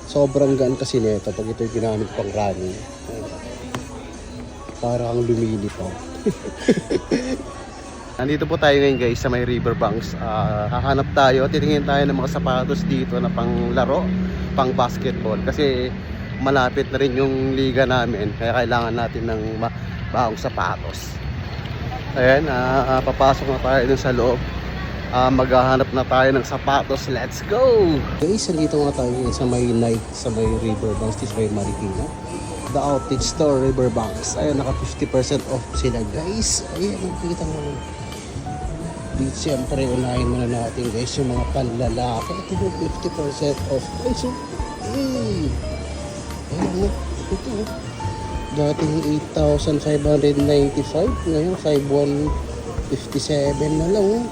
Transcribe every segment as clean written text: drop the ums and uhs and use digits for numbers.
Sobrang gaan kasi nito pag ito'y ginamit pang running. Parang lumilipad. Nandito po tayo ngayon guys sa may riverbanks. Hahanap tayo, titingin tayo ng mga sapatos dito na pang laro, pang basketball. Kasi malapit na rin yung liga namin, kaya kailangan natin ng bagong sapatos. Ayan, papasok na tayo dun sa loob. Maghahanap na tayo ng sapatos. Let's go! Guys, nandito nga tayo sa may night, sa may riverbanks, sa may Marikina. The Outlet Store, Riverbanks. Ayan, naka 50% off sila guys. Ayan, nakikita mo naman. Dito siyempre, unahin muna natin guys yung mga panlalaki. Ito yung 50% off. Ay, so, ayan, ito. Dating 8,595. Ngayon, 5,157 na lang.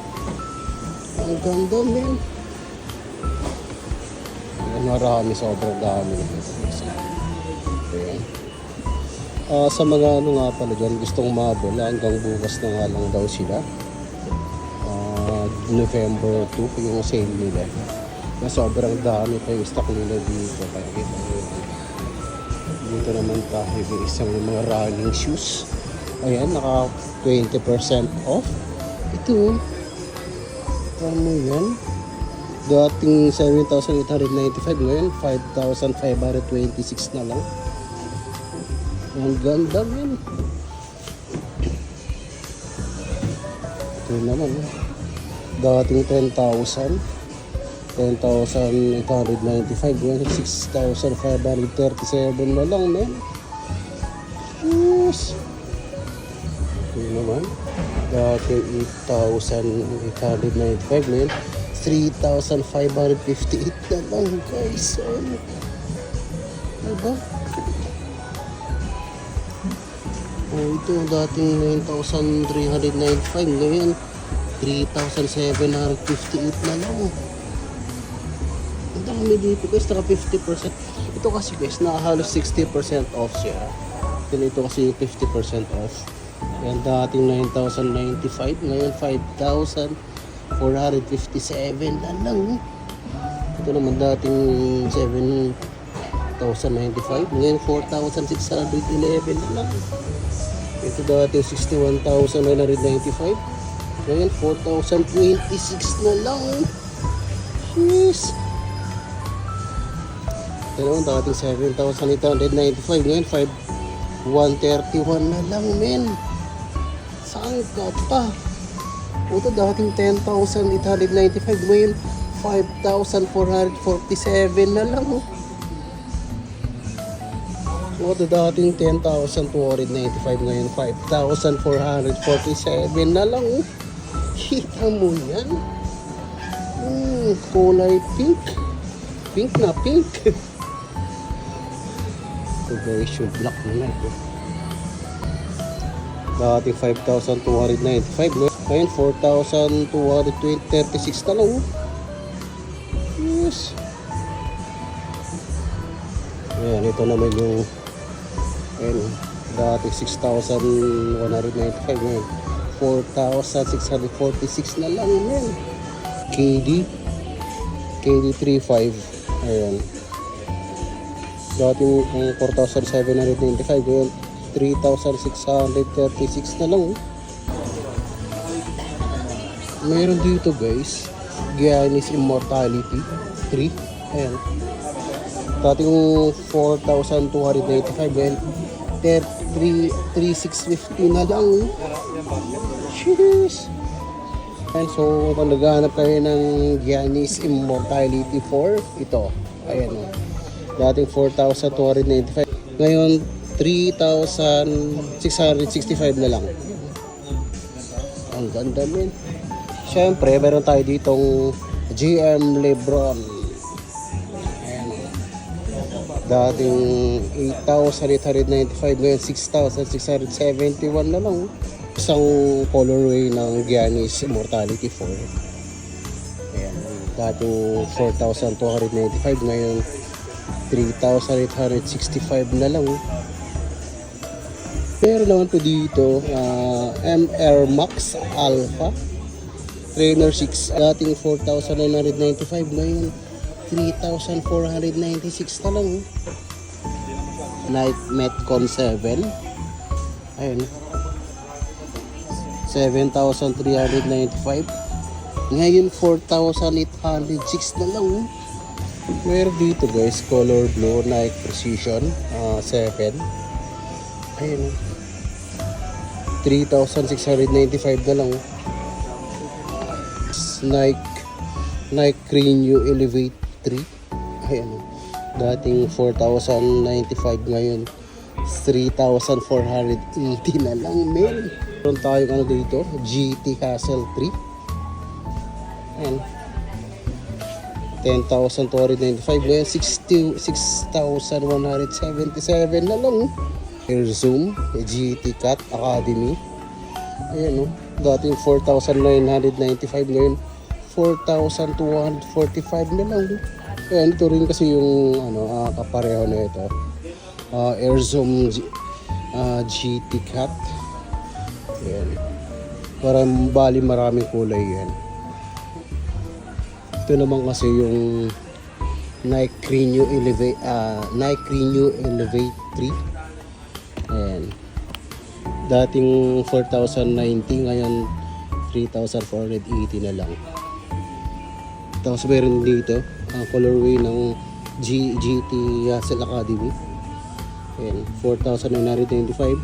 Ang ganda, men. Ayan, marami, sobrang dami. Ayan. Sa mga ano nga pala dyan, gustong mabula, hanggang bukas na nga lang daw sila. November 2 yung sale nila. Na sobrang dami pa yung stock nila dito. Kaya dito naman tayo isang mga running shoes. Ayan, naka 20% off. Ito, ano yan? Dating 7,895, ngayon 5,526 na lang. Ang ganda yan. Ito naman, dating 10,895, ngayon 6,537 na lang, men. Yes. Ito naman, dating 8,895, ngayon 3,558 na lang, guys. Diba? Ito dating 9,395, ngayon 3,758 na lang. Ang dami dito guys, naka 50%. Ito kasi guys, nakahalos 60% off siya. Ito kasi 50% off. Yan dating 9,095, ngayon 5,457 na lang. Ito naman dating 7,095, ngayon 4,611 na lang. Ito dating 61,995, ngayon 4,026 na lang. Jeez. Ito naman dating 7,895, ngayon 5,131 na lang, men. Saan ka pa? Ito dating 10,895, ngayon 5,447 na lang. Ito dating 10,295, ngayon 5,447 na lang. Kita mo yan? Kulay pink. Pink na pink. Ito guys, yung black na ito. Dating 5,295, ngayon 4,236 na lang. Yes. Ayan, ito naman yung dating 6,195, ngayon 4,646 na lang yan. KD35. Ayan, dating 4,795, ngayon 3,636 na lang. Meron dito guys, Giannis Immortality 3. Ayan, dating 4,285, ngayon 3,650 na lang. Jeez. And so, kung naghahanap kayo ng Giannis Immortality 4, ito. Ayan. Dating 4,295, ngayon 3,665 na lang. Ang ganda, men. Siyempre, meron tayo ditong GM Lebron. Ayan. Dating 8,895, ngayon 6,671 na lang. Isang colorway ng Giannis Immortality 4. Ayan. Dating 4,295, ngayon 3,865 na lang. Pero naman po dito, MR Max Alpha Trainer 6, dating 4,995, ngayon 3,496 na lang. Nike Metcon 7. Ayun. 7,395. Ngayon 4,806 na lang. Meron dito guys, color blue Nike Precision 7. Ayun. 3,695 na lang. Nike Renew Elevate 3. Ayun. Dating 4,095, ngayon 3,480 na lang, men. Meron tayong ano dito, GT Hassel 3. Ayan. 10,295, ngayon 6,177 na lang. Air Zoom GT Cat Academy. Ayan, dating 4,995, ngayon 4,245 na lang. Ayan, ito rin kasi yung kapareho na ito. Air Zoom GT Cat. Ayan. Parang bali maraming kulay yan. Ito naman kasi yung Nike Renew Elevate 3. Ayan. Dating 4,090, ngayon 3,480 na lang. Tapos meron dito colorway ng GT Hassel Academy. Ayan, 4,995,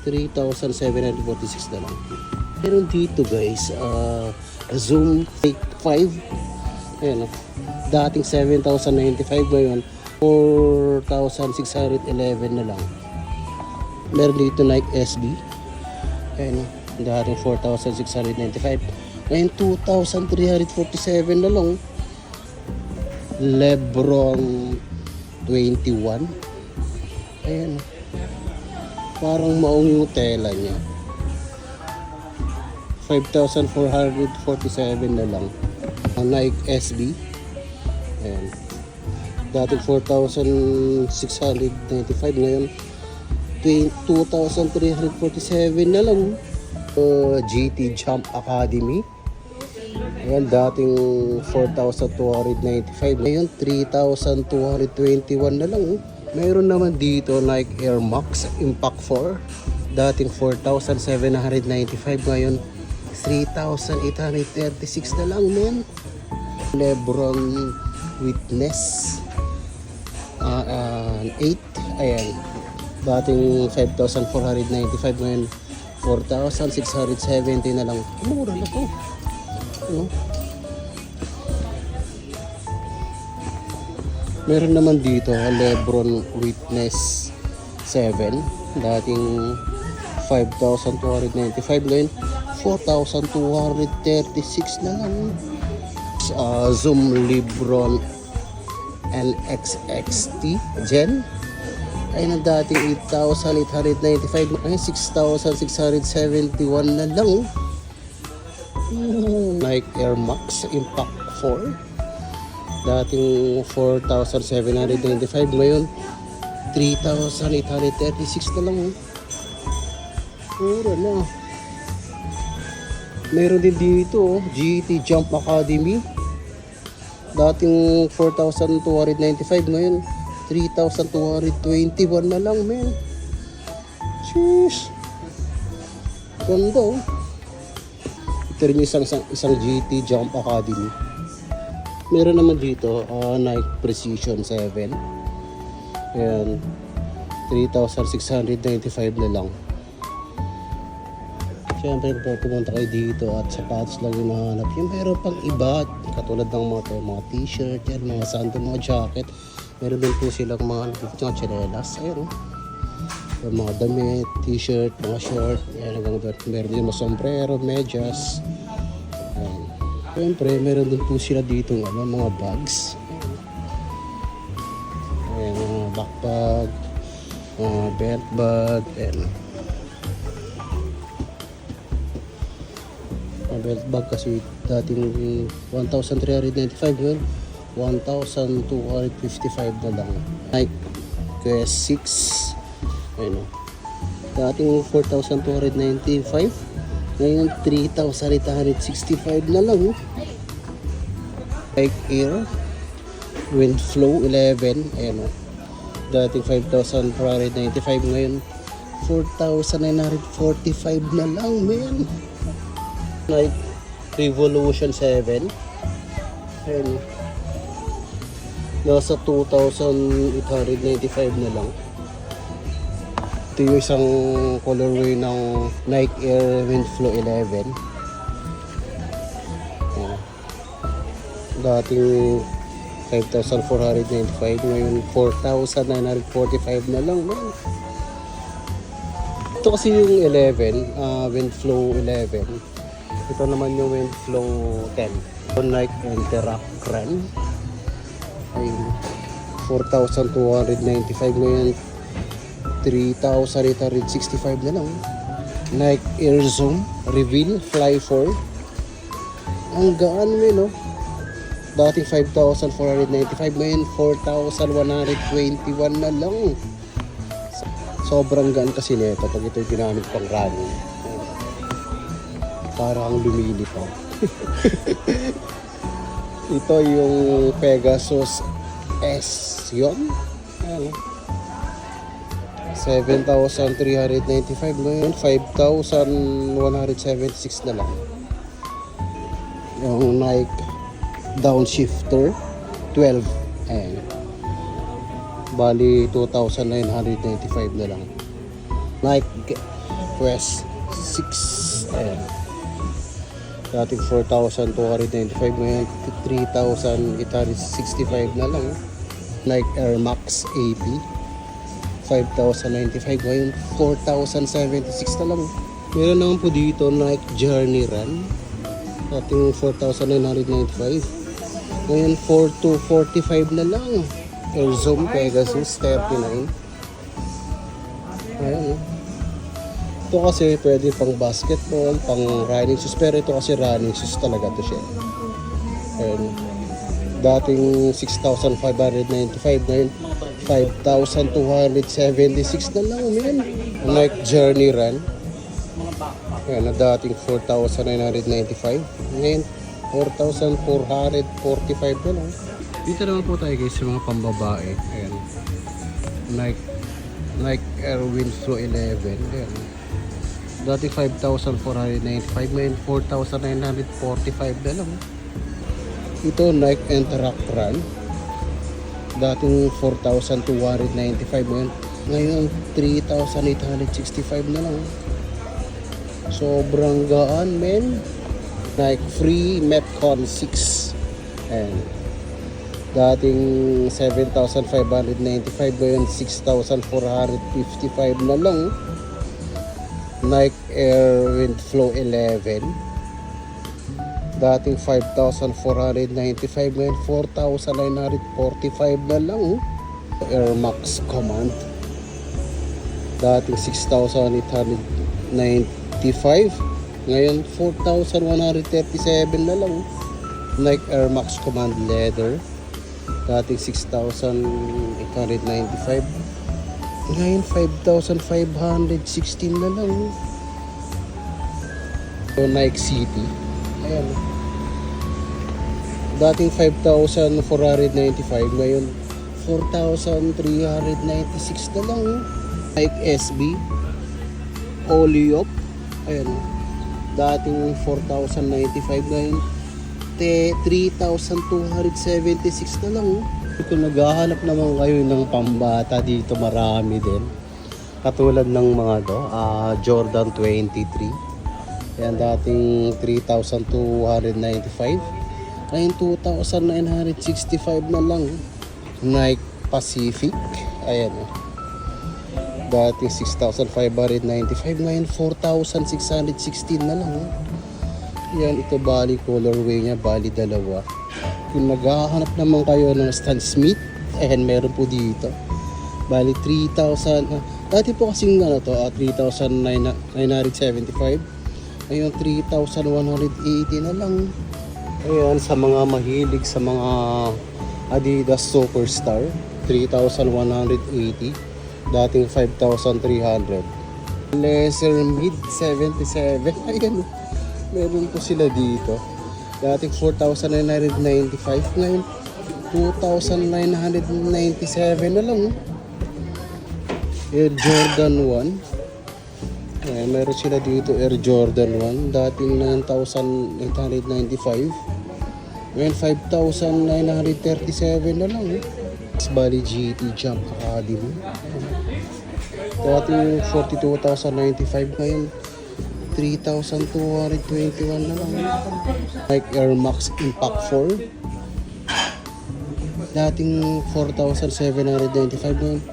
3,746 na lang. Meron dito guys, Zoom Take 5. Ayan, dating 7,095, ngayon 4,611 na lang. Meron dito Nike SB. Ayan, dating 4,695, ngayon 2,347 na lang. Lebron 21. Ayan. Parang maong yung tela niya. 5,447 na lang. Ang Nike SB. Ayan. Dating 4,695, ngayon 2,347 na lang. GT Jump Academy. Ayan, dating 4,295, ngayon 3,221 na lang. Mayroon naman dito Nike Air Max Impact 4. Dating 4,795, ngayon 3,836 na lang, men. Lebron Witness 8. Ayan, dating 5,495, ngayon 4,670 na lang. Mura na to. Meron naman dito Lebron Witness 7. Dating 5,295, ngayon 4,236 na lang. Zoom Lebron LXXT Gen. Ayun, ang dating 8,895, ngayon 6,671 na lang. Nike Air Max Impact 4. Dating 4,795, ngayon 3,836 na lang. Pura na. Meron din dito GT Jump Academy. Dating 4,295, ngayon 3,221 na lang, men. Jeez. Ganda. Ito rin isang GT Jump Academy. Meron naman dito Nike Precision 7. Ayan, 3,695 na lang. Siyempre kung pumunta kayo dito at sapatos lang yung nahanap, yung meron pang iba katulad ng mga t-shirt, yan, mga sandal, mga jacket. Meron din po silang mga tsinelas. Ayan, yung mga damit, t-shirt, mga short. Ayan, meron din mga sombrero, medyas. Ayan. Siyempre meron din po sila dito mga bags. Ayan, mga backpack, mga belt bag. Ayan, belt bag kasi dating 1,395, yun 1,255 na lang. Nike Quest 6. Ayun, dating 4,295, ngayon 3,865 na lang. Nike Air Windflow 11. Ayan o. Dating 5,495, ngayon 4,945 na lang, man. Nike Revolution 7. Ayan. Nasa 2,895 na lang. Ito yung isang colorway ng Nike Air Windflow 11. Ayan. Dating 5,495, ngayon 4,945 na lang, man. Ito kasi yung 11, Windflow 11. Ito naman yung Windflow 10. Ito Nike Interact Run. Ay, 4,295, ngayon 3,865 na lang. Nike Air Zoom Reveal Fly 4. Ang gaan mo, no? Dating 5,495, ngayon 4,121 na lang. Sobrang gaan kasi nito pag ito yung ginamit pang running. Parang lumilipad. Ito yung Pegasus S yun. 7,395, ngayon 5,176 na lang. Yung Nike Downshifter 12. Ayan. Bali 2,995 na lang. Nike Quest 6. Ayan. Dating 4,295, ngayon 3,865 na lang. Nike Air Max AP 5,095, ngayon 4,076 na lang. Meron naman po dito Nike Journey Run. Dating 4,995, ngayon 4,245 na lang. Air Zoom Pegasus 39. Ayan. Ito kasi pwede pang basketball, pang running shoes, pero ito kasi running shoes talaga to siya. Ayan. Dating 6,595, ngayon 5,276 na lang, man. Nike Journey Run. Ayan, na dating 4,995, ngayon 4,445 na lang. Dito naman po tayo guys sa mga pambabae. Ayan. Nike Air Windflow 11. Ayan. Dati 5,495, ngayon 4,945 na lang. Ito Nike Interact Run. Dating 4,295, ngayon 3,865 na lang. Sobrang gaan, men. Nike Free Metcon 6. Ayan. Dating 7,595, ngayon 6,455 na lang. Nike Air Windflow 11. Dating 5,495, ngayon 4,945 na lang. Air Max Command. Dating 6,895, ngayon 4,137 na lang. Nike Air Max Command Leather. Dating 6,895, ngayon 5,516 na lang. So, Nike City. Ayan. Dating 5,495, ngayon 4,396 na lang. Nike SB Oleop. Ayan. Dating 4,095, ngayon 3,276 na lang. Kung naghahanap naman kayo ng pambata dito, marami din. Katulad ng mga Jordan 23. Yan, dating 3,295. Ngayon 2,965 na lang. Nike Pacific. Ayan. Dating 6,595. Ngayon 4,616 na lang. Yan, ito bali colorway niya, bali dalawa. Kung maghahanap naman kayo ng Stan Smith, meron po dito. Bali 3,000. Dati po kasing 3,975. Ngayon 3,180 na lang. Ayan, sa mga mahilig sa mga Adidas Superstar, 3,180. Dating 5,300. Lesser Mid 77. Ayan, meron po sila dito. Dating 4,995, ngayon 2,997 na lang. Air Jordan 1. Ayan, meron sila dito Air Jordan 1. Dating 9,895. Ngayon 5,937 na lang. Bali GT Jump Academy. Dating 42,095, ngayon 3,221 na lang. Like Air Max Impact 4. Dating 4,795, ngayon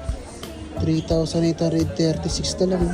3,836 na lang.